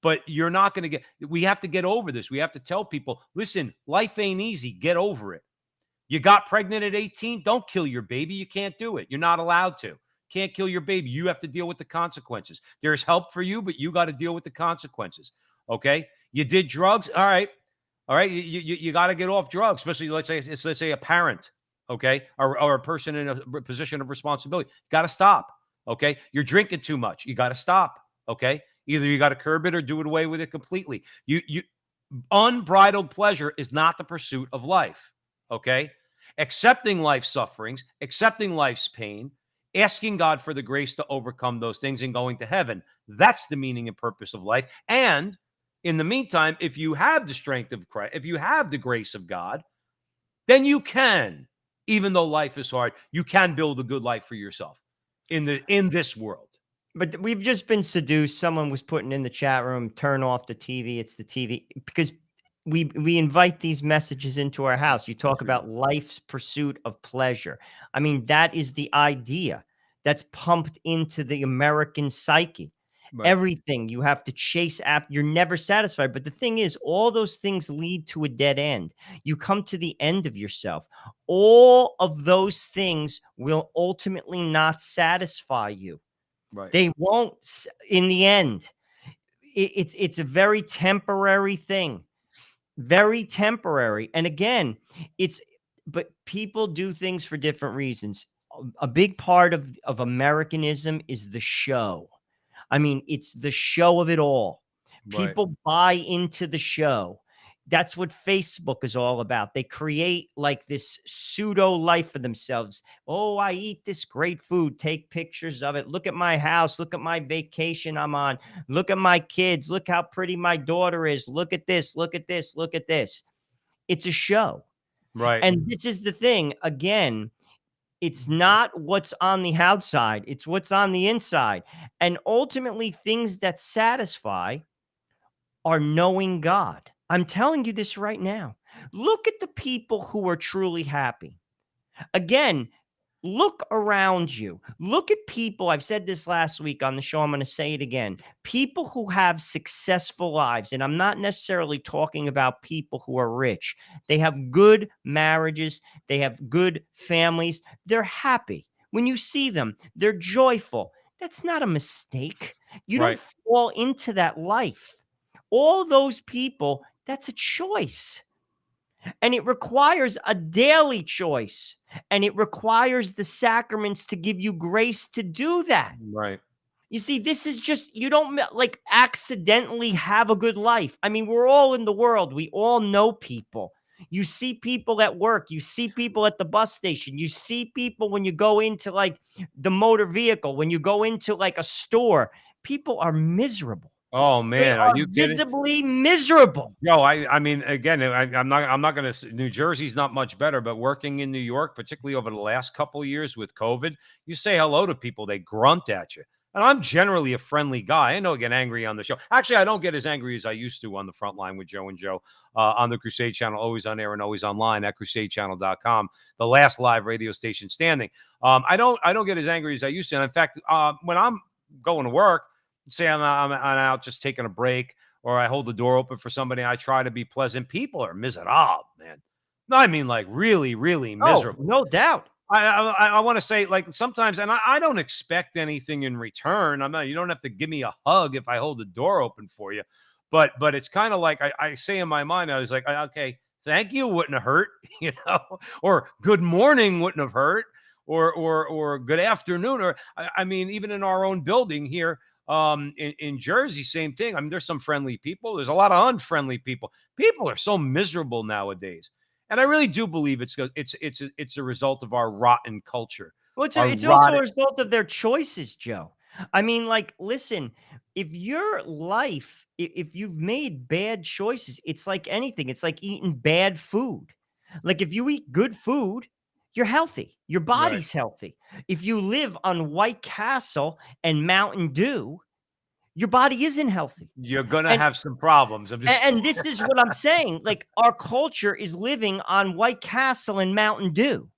But you're not going to we have to get over this. We have to tell people, listen, life ain't easy. Get over it. You got pregnant at 18, don't kill your baby. You can't do it. You're not allowed to. Can't kill your baby. You have to deal with the consequences. There's help for you, but you got to deal with the consequences, okay? You did drugs, all right. All right, you got to get off drugs, especially let's say a parent, okay, or a person in a position of responsibility. Got to stop, okay? You're drinking too much. You got to stop, okay? Either you got to curb it or do it away with it completely. You unbridled pleasure is not the pursuit of life, okay? Accepting life's sufferings, accepting life's pain, asking God for the grace to overcome those things and going to heaven. That's the meaning and purpose of life. And in the meantime, if you have the strength of Christ, if you have the grace of God, then you can, even though life is hard, you can build a good life for yourself in this world. But we've just been seduced. Someone was putting in the chat room, turn off the TV. It's the TV, because we invite these messages into our house. You talk about life's pursuit of pleasure. I mean, that is the idea that's pumped into the American psyche. Right. Everything you have to chase after, you're never satisfied. But the thing is, all those things lead to a dead end. You come to the end of yourself. All of those things will ultimately not satisfy you. Right. They won't in the end. It's a very temporary thing. Very temporary. And again, but people do things for different reasons. A big part of Americanism is the show. I mean, it's the show of it all. Right. People buy into the show. That's what Facebook is all about. They create like this pseudo life for themselves. Oh, I eat this great food. Take pictures of it. Look at my house. Look at my vacation I'm on. Look at my kids. Look how pretty my daughter is. Look at this. Look at this. Look at this. It's a show. Right. And this is the thing. Again, it's not what's on the outside. It's what's on the inside. And ultimately, things that satisfy are knowing God. I'm telling you this right now. Look at the people who are truly happy. Again, look around you. Look at people. I've said this last week on the show. I'm going to say it again. People who have successful lives. And I'm not necessarily talking about people who are rich. They have good marriages. They have good families. They're happy. When you see them, they're joyful. That's not a mistake. You don't fall into that life. All those people, that's a choice. And it requires a daily choice. And it requires the sacraments to give you grace to do that. Right. You see, this is just, you don't like accidentally have a good life. I mean, we're all in the world. We all know people. You see people at work. You see people at the bus station. You see people when you go into like the motor vehicle, when you go into like a store. People are miserable. Oh They man, are are you kidding? visibly miserable. No, I mean, again, I'm not going to. New Jersey's not much better, but working in New York, particularly over the last couple of years with COVID, you say hello to people, they grunt at you. And I'm generally a friendly guy. I know I get angry on the show. Actually, I don't get as angry as I used to on the Frontline with Joe and Joe on the Crusade Channel, always on air and always online at crusadechannel.com, the last live radio station standing. I don't get as angry as I used to. And in fact, when I'm going to work, say I'm out just taking a break, or I hold the door open for somebody, and I try to be pleasant. People are miserable, man. No, I mean, like really, really miserable. Oh, no doubt. I want to say, like, sometimes, and I don't expect anything in return. You don't have to give me a hug if I hold the door open for you. But it's kind of like I say in my mind, I was like, okay, thank you wouldn't have hurt, or good morning wouldn't have hurt, or good afternoon, or I mean, even in our own building here, in Jersey, same thing. I mean, there's some friendly people. There's a lot of unfriendly people. People are so miserable nowadays. And I really do believe it's a result of our rotten culture. Well, Our it's also rotten. a result of their choices, Joe. I mean, like, listen, if your life, if you've made bad choices, it's like anything. It's like eating bad food. Like, if you eat good food, you're healthy. Your Right. body's healthy. If you live on White Castle and Mountain Dew, your body isn't healthy. You're gonna And have some problems. I'm just and this is what I'm saying. Like, our culture is living on White Castle and Mountain Dew.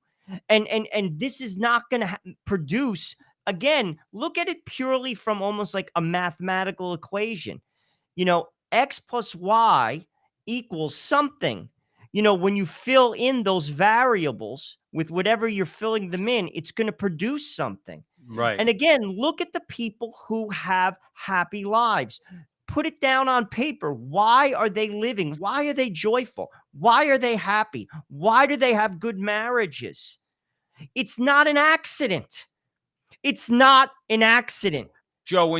And this is not going to produce, again, look at it purely from almost like a mathematical equation. X plus y equals something. When you fill in those variables with whatever you're filling them in, it's going to produce something. right. And again, look at the people who have happy lives. Put it down on paper. Why are they living? Why are they joyful? Why are they happy? Why do they have good marriages? It's not an accident. It's not an accident. Joe,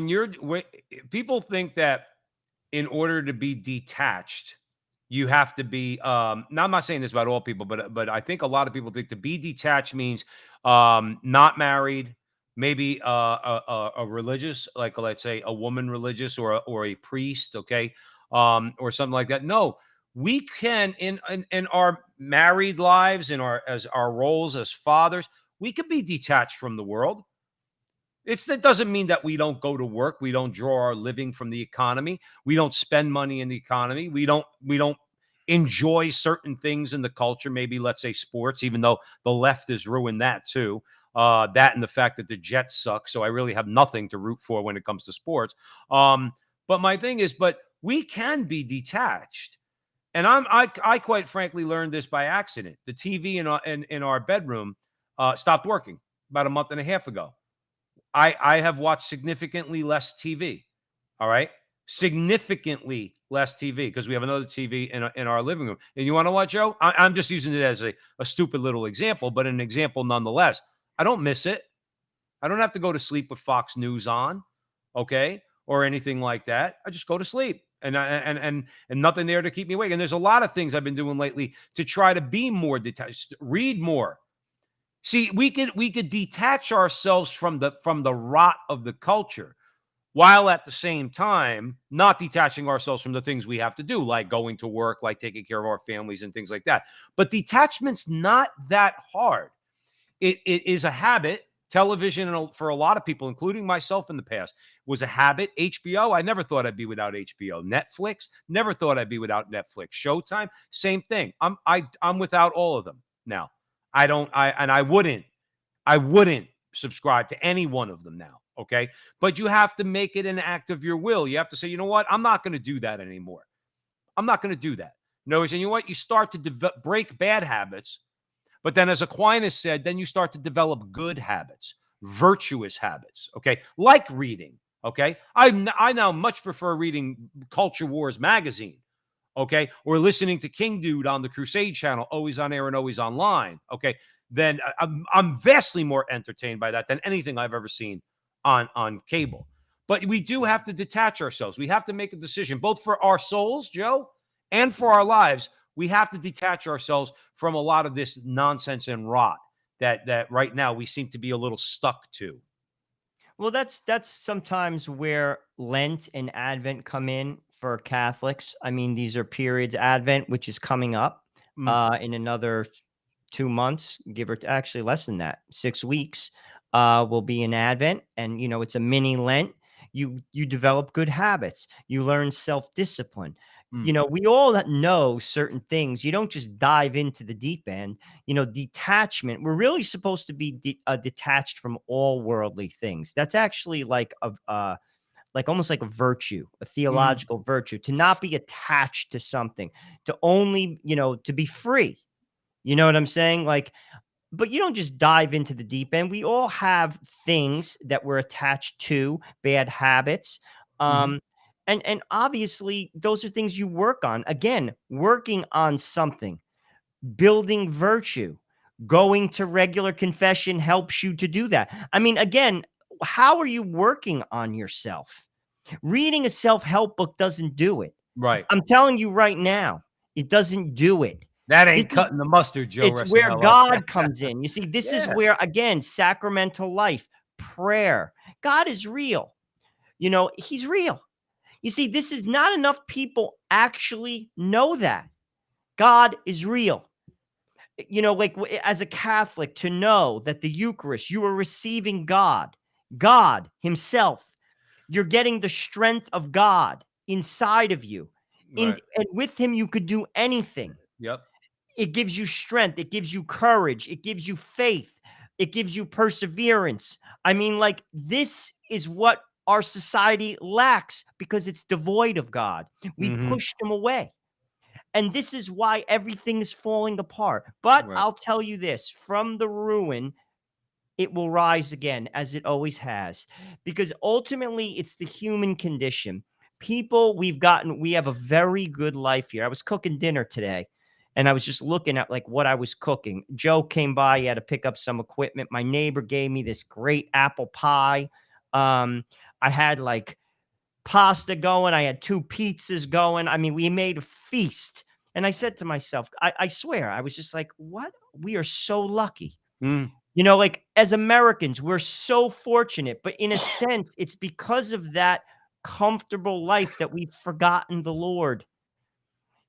people think that in order to be detached, you have to be. Now, I'm not saying this about all people, but I think a lot of people think to be detached means not married, maybe a religious, like let's say a woman religious or a priest, okay, or something like that. No, we can in our married lives, as our roles as fathers, we can be detached from the world. That doesn't mean that we don't go to work, we don't draw our living from the economy, we don't spend money in the economy, we don't enjoy certain things in the culture, maybe let's say sports, even though the left has ruined that too. That and the fact that the Jets suck, so I really have nothing to root for when it comes to sports. But my thing is, but we can be detached. And I quite frankly learned this by accident. The TV in our bedroom stopped working about a month and a half ago. I have watched significantly less TV. All right. Significantly less TV because we have another TV in our living room. And you want to know what, Joe? I'm just using it as a stupid little example, but an example nonetheless. I don't miss it. I don't have to go to sleep with Fox News on, okay, or anything like that. I just go to sleep, and nothing there to keep me awake. And there's a lot of things I've been doing lately to try to be more detached, read more. See, we could detach ourselves from the rot of the culture, while at the same time not detaching ourselves from the things we have to do, like going to work, like taking care of our families and things like that. But detachment's not that hard. It is a habit. Television, for a lot of people, including myself in the past, was a habit. HBO, I never thought I'd be without HBO. Netflix, never thought I'd be without Netflix. Showtime, same thing. I'm without all of them now. I wouldn't subscribe to any one of them now. Okay. But you have to make it an act of your will. You have to say, you know what? I'm not going to do that anymore. I'm not going to do that. No, and you know what? You start to break bad habits. But then, as Aquinas said, then you start to develop good habits, virtuous habits. Okay. Like reading. Okay. I now much prefer reading Culture Wars magazine. Okay. Or listening to King Dude on the Crusade channel, always on air and always online. Okay. Then I'm vastly more entertained by that than anything I've ever seen on cable. But we do have to detach ourselves. We have to make a decision, both for our souls, Joe, and for our lives. We have to detach ourselves from a lot of this nonsense and rot that right now we seem to be a little stuck to. Well, that's sometimes where Lent and Advent come in for Catholics. I mean, these are periods. Advent, which is coming up Mm, in another 2 months, actually less than that, 6 weeks, will be in Advent, and it's a mini Lent. You develop good habits. You learn self discipline. mm, We all know certain things. You don't just dive into the deep end. Detachment. We're really supposed to be detached from all worldly things. That's actually like almost like a virtue, a mm, theological virtue, to not be attached to something, to only, to be free. You know what I'm saying? Like, but you don't just dive into the deep end. We all have things that we're attached to, bad habits. mhm. Um, and obviously those are things you work on. Again, working on something, building virtue, going to regular confession helps you to do that. I mean, again, how are you working on yourself? Reading a self-help book doesn't do it. Right. I'm telling you right now, it doesn't do it. That This ain't is cutting the mustard, Joe it's where Ressinello. God comes in. You see, this is Yeah. where, again, sacramental life, prayer. God is real. You know, he's real. You see, this is not enough people actually know that God is real. You know, like as a Catholic, to know that the Eucharist, you are receiving God, God Himself. You're getting the strength of God inside of you. Right. And with Him, you could do anything. Yep. It gives you strength. It gives you courage. It gives you faith. It gives you perseverance. I mean, like, this is what our society lacks because it's devoid of God. We've Mm-hmm. pushed Him away. And this is why everything is falling apart. But Right. I'll tell you this, from the ruin, it will rise again, as it always has, because ultimately it's the human condition. People, we have a very good life here. I was cooking dinner today and I was just looking at like what I was cooking. Joe came by, he had to pick up some equipment. My neighbor gave me this great apple pie. I had like pasta going. I had 2 pizzas going. I mean, we made a feast. And I said to myself, I swear, I was just like, what? We are so lucky. Mm. You know, like as Americans, we're so fortunate. But in a sense, it's because of that comfortable life that we've forgotten the Lord.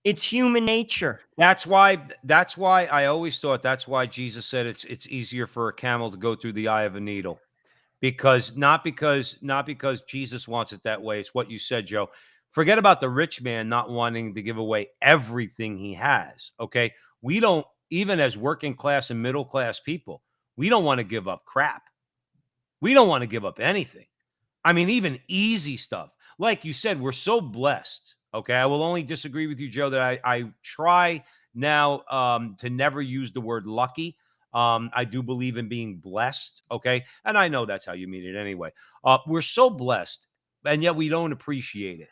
It's human nature. That's why I always thought that's why Jesus said it's easier for a camel to go through the eye of a needle. Because not because Jesus wants it that way. It's what you said, Joe. Forget about the rich man not wanting to give away everything he has. Okay. We don't, even as working class and middle class people, we don't want to give up crap. We don't want to give up anything. I mean, even easy stuff. Like you said, we're so blessed. Okay. I will only disagree with you, Joe, that I try now to never use the word lucky. I do believe in being blessed. Okay. And I know that's how you mean it anyway. We're so blessed, and yet we don't appreciate it.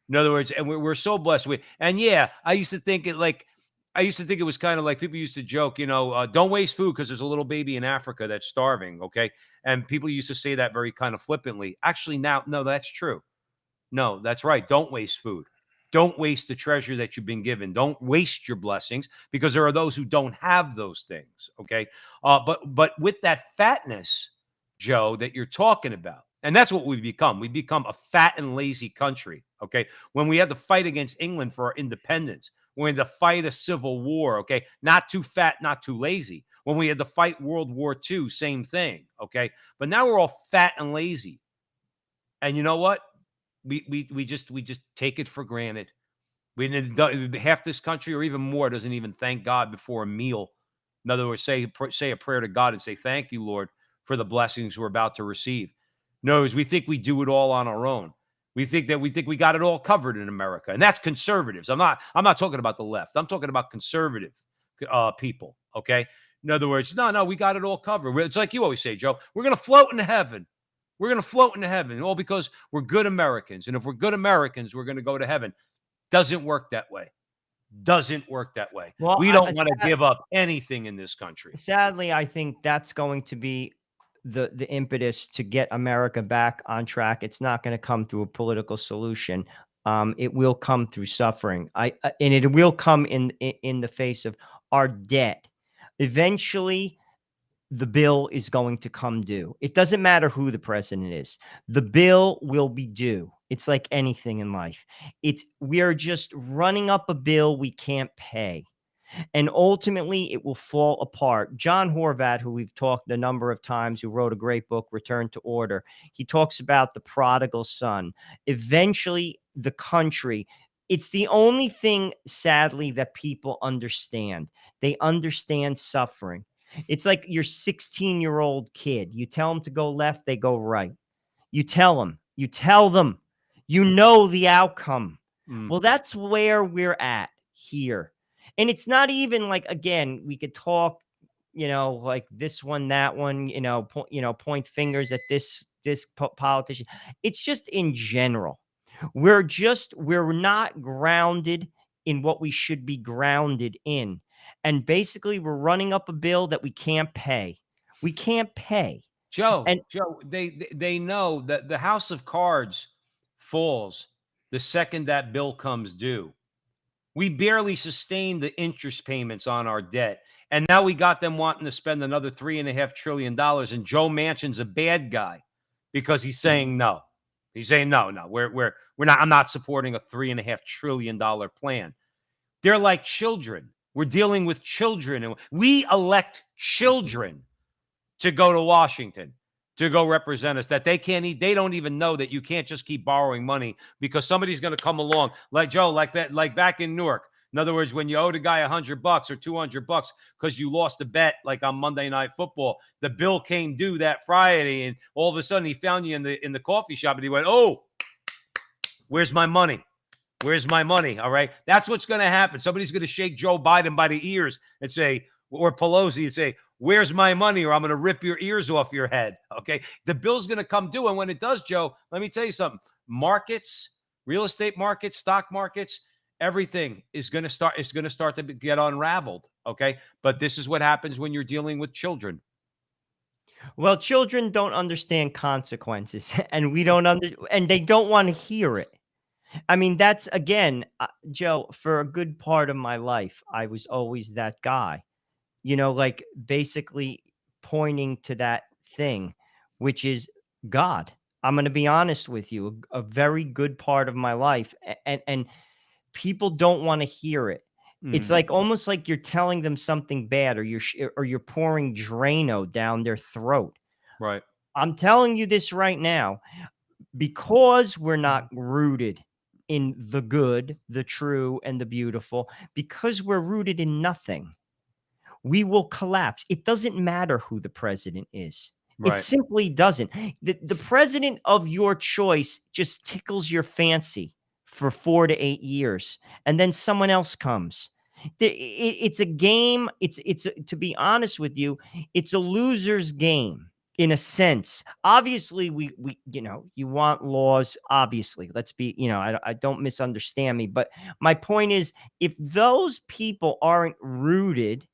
In other words, and we're so blessed with, and yeah, I used to think it was kind of like people used to joke, don't waste food because there's a little baby in Africa that's starving. Okay. And people used to say that very kind of flippantly. Actually, now, no, that's true. No, that's right. Don't waste food. Don't waste the treasure that you've been given. Don't waste your blessings because there are those who don't have those things. Okay. But with that fatness, Joe, that you're talking about, and that's what we become. We become a fat and lazy country. Okay. When we had to fight against England for our independence, when we had to fight a civil war, okay, not too fat, not too lazy. When we had to fight World War II, same thing. Okay. But now we're all fat and lazy. And you know what? We just take it for granted. Half this country or even more doesn't even thank God before a meal. In other words, say a prayer to God and say, "Thank you, Lord, for the blessings we're about to receive." No, we think we do it all on our own. We think we got it all covered in America, and that's conservatives. I'm not talking about the left. I'm talking about conservative people. Okay. In other words, no, we got it all covered. It's like you always say, Joe. We're gonna float into heaven. We're going to float into heaven, all because we're good Americans. And if we're good Americans, we're going to go to heaven. Doesn't work that way. Doesn't work that way. Well, We don't want to give up anything in this country. sadly, I think that's going to be the impetus to get America back on track. It's not going to come through a political solution. It will come through suffering. And it will come in the face of our debt. Eventually, the bill is going to come due. It doesn't matter who the president is. The bill will be due. It's like anything in life. We are just running up a bill we can't pay. And ultimately, it will fall apart. John Horvat, who we've talked a number of times, who wrote a great book, Return to Order, he talks about the prodigal son. Eventually, the country, it's the only thing, sadly, that people understand. They understand suffering. It's like your 16-year-old kid. You tell them to go left, they go right. You tell them, you know the outcome. Mm. Well, that's where we're at here. And it's not even like, again, we could talk, like this one, that one, point fingers at this politician. It's just in general. We're not grounded in what we should be grounded in. And basically, we're running up a bill that we can't pay. We can't pay. And Joe, they know that the house of cards falls the second that bill comes due. We barely sustained the interest payments on our debt. And now we got them wanting to spend another $3.5 trillion. And Joe Manchin's a bad guy because he's saying no. He's saying no, we're not. I'm not supporting a $3.5 trillion plan. They're like children. We're dealing with children, and we elect children to go to Washington to go represent us. That they can't. They don't even know that you can't just keep borrowing money because somebody's going to come along, like Joe, like that, like back in Newark. In other words, when you owed a guy $100 or $200 because you lost a bet, like on Monday Night Football, the bill came due that Friday, and all of a sudden he found you in the coffee shop, and he went, "Oh, where's my money? Where's my money?" All right. That's what's going to happen. Somebody's going to shake Joe Biden by the ears and say, or Pelosi and say, "Where's my money?" Or I'm going to rip your ears off your head. Okay. The bill's going to come due. And when it does, Joe, let me tell you something. Markets, real estate markets, stock markets, everything is going to start. It's going to start to get unraveled. Okay. But this is what happens when you're dealing with children. Well, children don't understand consequences, and we don't and they don't want to hear it. I mean, that's again, Joe, for a good part of my life, I was always that guy, like basically pointing to that thing, which is God. I'm going to be honest with you, a very good part of my life. And people don't want to hear it. It's like almost like you're telling them something bad, or you're pouring Drano down their throat. Right. I'm telling you this right now, because we're not rooted in the good, the true, and the beautiful, because we're rooted in nothing, we will collapse. It doesn't matter who the president is. It Right. simply doesn't. The president of your choice just tickles your fancy for 4 to 8 years, and then someone else comes. It's a game. It's to be honest with you, it's a loser's game in a sense. Obviously, we you want laws. Obviously, let's be, I don't misunderstand me, but my point is, if those people aren't rooted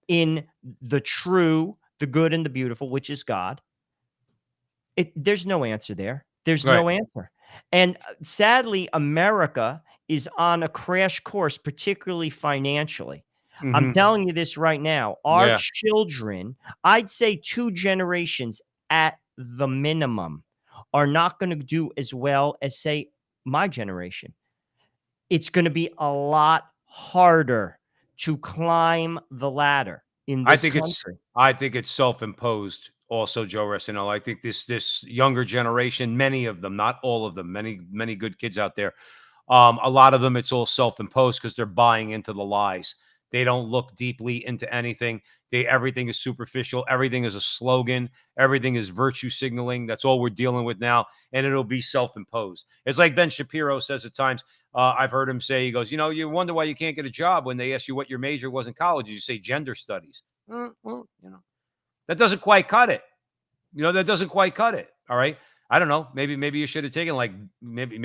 in the true, the good, and the beautiful, which is God, there's no answer there. There's Right. no answer. And sadly, America is on a crash course, particularly financially. I'm telling you this right now. Our Yeah. children, I'd say 2 generations at the minimum, are not going to do as well as, say, my generation. It's going to be a lot harder to climb the ladder in I this think it's country. I think it's self-imposed also, Joe Resinello. I think this younger generation, many of them, not all of them, many good kids out there. A lot of them, it's all self-imposed because they're buying into the lies. They don't look deeply into anything. Everything is superficial. Everything is a slogan. Everything is virtue signaling. That's all we're dealing with now, and it'll be self-imposed. It's like Ben Shapiro says at times. I've heard him say, he goes, you wonder why you can't get a job when they ask you what your major was in college. You say gender studies. Well, that doesn't quite cut it. That doesn't quite cut it. All right. I don't know. Maybe you should have taken like maybe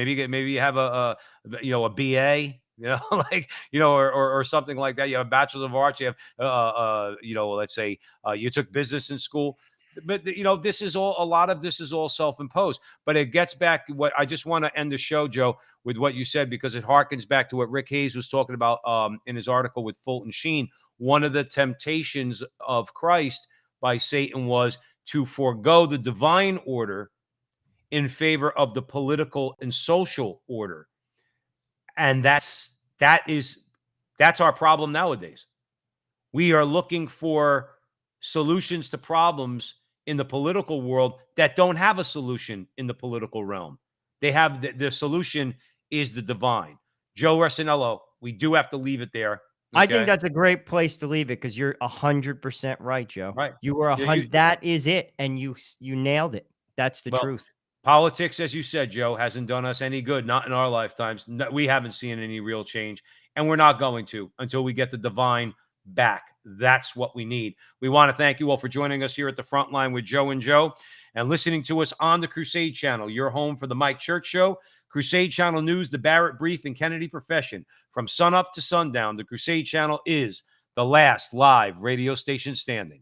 you have a BA, like or something like that. You have a bachelor's of arts. You have let's say you took business in school. But this is all a lot of this is all self-imposed. But it gets back to what I just want to end the show, Joe, with what you said, because it harkens back to what Rick Hayes was talking about in his article with Fulton Sheen. One of the temptations of Christ by Satan was to forego the divine order in favor of the political and social order. And that's our problem nowadays. We are looking for solutions to problems in the political world that don't have a solution in the political realm. They have the solution is the divine. Joe Resinello, we do have to leave it there. I think Okay. that's a great place to leave it, because you're 100% right, Joe. Right. You were Yeah, 100. That is it, and you nailed it. That's the well, truth. politics, as you said, Joe, hasn't done us any good. Not in our lifetimes. No, we haven't seen any real change, and we're not going to until we get the divine back. That's what we need. We want to thank you all for joining us here at the Frontline with Joe and Joe, and listening to us on the Crusade Channel, your home for the Mike Church Show, Crusade Channel News, the Barrett Brief, and Kennedy Profession. From sunup to sundown, the Crusade Channel is the last live radio station standing.